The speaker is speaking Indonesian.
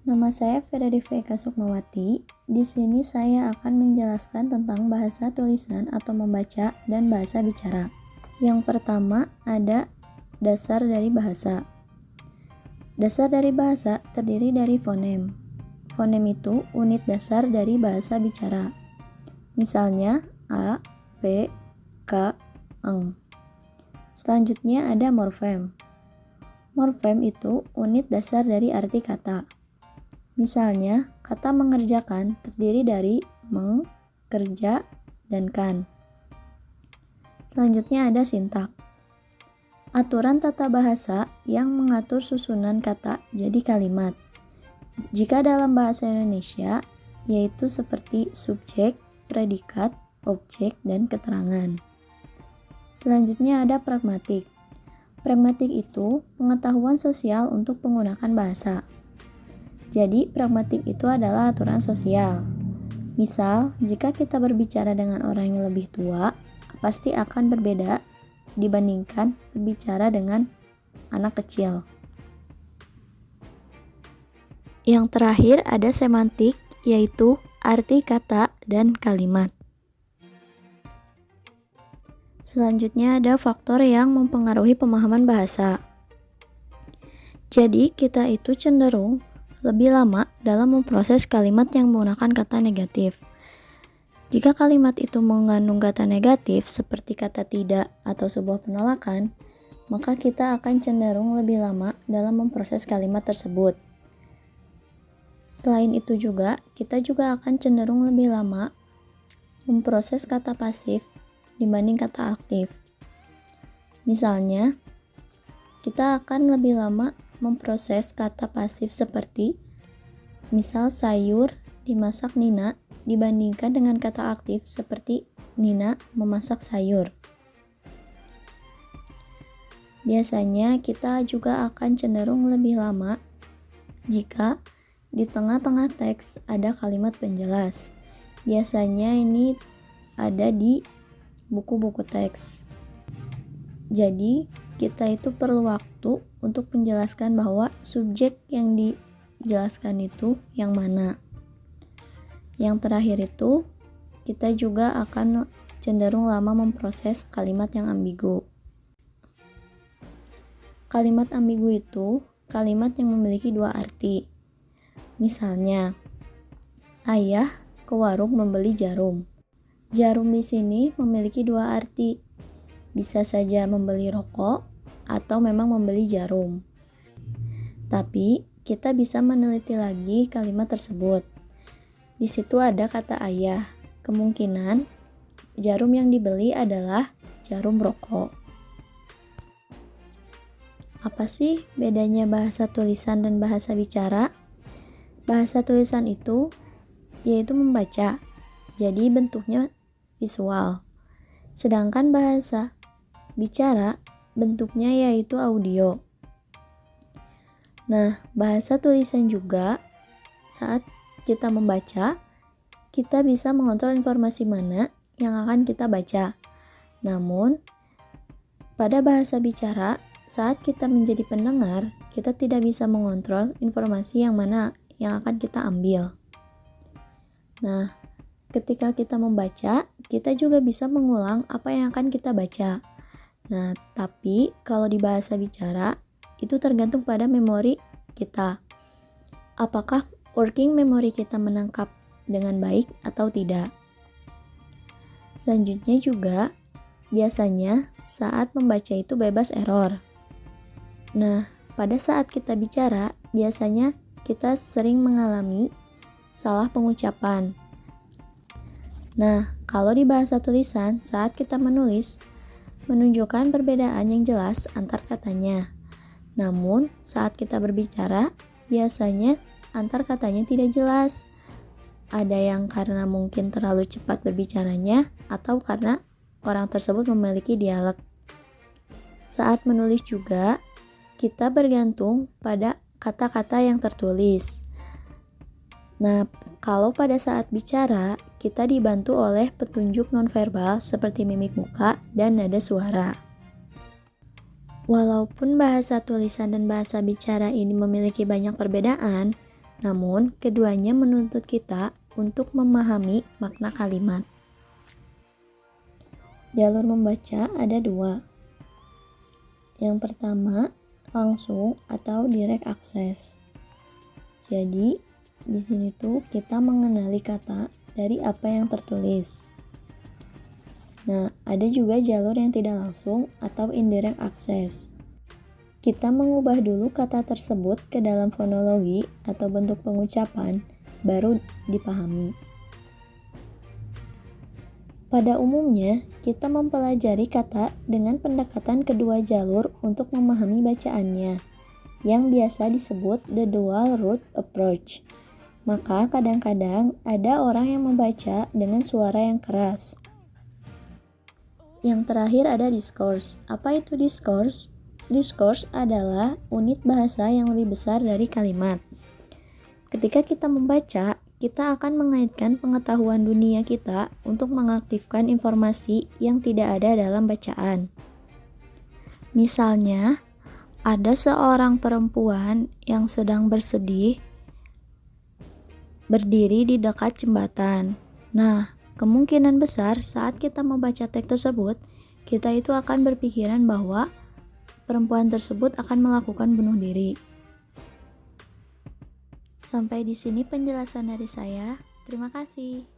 Nama saya Federica Eka Sukmawati. Di sini saya akan menjelaskan tentang bahasa tulisan atau membaca dan bahasa bicara. Yang pertama ada dasar dari bahasa. Dasar dari bahasa terdiri dari fonem. Fonem itu unit dasar dari bahasa bicara. Misalnya A, P, K, eng. Selanjutnya ada morfem. Morfem itu unit dasar dari arti kata. Misalnya, kata mengerjakan terdiri dari meng, kerja, dan kan. Selanjutnya ada sintak. Aturan tata bahasa yang mengatur susunan kata jadi kalimat. Jika dalam bahasa Indonesia, yaitu seperti subjek, predikat, objek, dan keterangan. Selanjutnya ada pragmatik. Pragmatik itu pengetahuan sosial untuk menggunakan bahasa. Jadi, pragmatik itu adalah aturan sosial. Misal, jika kita berbicara dengan orang yang lebih tua, pasti akan berbeda dibandingkan berbicara dengan anak kecil. Yang terakhir ada semantik, yaitu arti kata dan kalimat. Selanjutnya ada faktor yang mempengaruhi pemahaman bahasa. Jadi, kita itu cenderung lebih lama dalam memproses kalimat yang menggunakan kata negatif. Jika kalimat itu mengandung kata negatif seperti kata tidak atau sebuah penolakan, maka kita akan cenderung lebih lama dalam memproses kalimat tersebut. Selain itu juga, kita juga akan cenderung lebih lama memproses kata pasif dibanding kata aktif. Misalnya, kita akan lebih lama memproses kata pasif seperti misal sayur dimasak Nina dibandingkan dengan kata aktif seperti Nina memasak sayur. Biasanya kita juga akan cenderung lebih lama jika di tengah-tengah teks ada kalimat penjelas. Biasanya ini ada di buku-buku teks. Jadi, kita itu perlu waktu untuk menjelaskan bahwa subjek yang dijelaskan itu yang mana. Yang terakhir itu, kita juga akan cenderung lama memproses kalimat yang ambigu. Kalimat ambigu itu kalimat yang memiliki dua arti. Misalnya, ayah ke warung membeli jarum. Jarum di sini memiliki dua arti. Bisa saja membeli rokok atau memang membeli jarum. Tapi kita bisa meneliti lagi kalimat tersebut. Di situ ada kata ayah. Kemungkinan jarum yang dibeli adalah jarum rokok. Apa sih bedanya bahasa tulisan dan bahasa bicara? Bahasa tulisan itu yaitu membaca. Jadi bentuknya visual. Sedangkan bahasa bicara bentuknya yaitu audio. Nah, bahasa tulisan juga saat kita membaca, kita bisa mengontrol informasi mana yang akan kita baca. Namun, pada bahasa bicara, saat kita menjadi pendengar, kita tidak bisa mengontrol informasi yang mana yang akan kita ambil. Nah, ketika kita membaca, kita juga bisa mengulang apa yang akan kita baca. Nah, tapi kalau di bahasa bicara, itu tergantung pada memori kita. Apakah working memory kita menangkap dengan baik atau tidak? Selanjutnya juga, biasanya saat membaca itu bebas error. Nah, pada saat kita bicara, biasanya kita sering mengalami salah pengucapan. Nah, kalau di bahasa tulisan, saat kita menulis, menunjukkan perbedaan yang jelas antar katanya. Namun, saat kita berbicara, biasanya antar katanya tidak jelas. Ada yang karena mungkin terlalu cepat berbicaranya, atau karena orang tersebut memiliki dialek. Saat menulis juga, kita bergantung pada kata-kata yang tertulis. Nah, kalau pada saat bicara, kita dibantu oleh petunjuk nonverbal seperti mimik muka dan nada suara. Walaupun bahasa tulisan dan bahasa bicara ini memiliki banyak perbedaan, Namun, keduanya menuntut kita untuk memahami makna kalimat. Jalur membaca ada dua. Yang pertama, langsung atau direct access. Jadi, di sini tuh kita mengenali kata dari apa yang tertulis. Nah, ada juga jalur yang tidak langsung atau indirect access. Kita mengubah dulu kata tersebut ke dalam fonologi atau bentuk pengucapan, baru dipahami. Pada umumnya, kita mempelajari kata dengan pendekatan kedua jalur untuk memahami bacaannya, yang biasa disebut the dual route approach. Maka kadang-kadang ada orang yang membaca dengan suara yang keras. Yang terakhir ada discourse. Apa itu discourse? Discourse adalah unit bahasa yang lebih besar dari kalimat. Ketika kita membaca, kita akan mengaitkan pengetahuan dunia kita untuk mengaktifkan informasi yang tidak ada dalam bacaan. Misalnya, ada seorang perempuan yang sedang bersedih berdiri di dekat jembatan. Nah, kemungkinan besar saat kita membaca teks tersebut, kita itu akan berpikiran bahwa perempuan tersebut akan melakukan bunuh diri. Sampai di sini penjelasan dari saya. Terima kasih.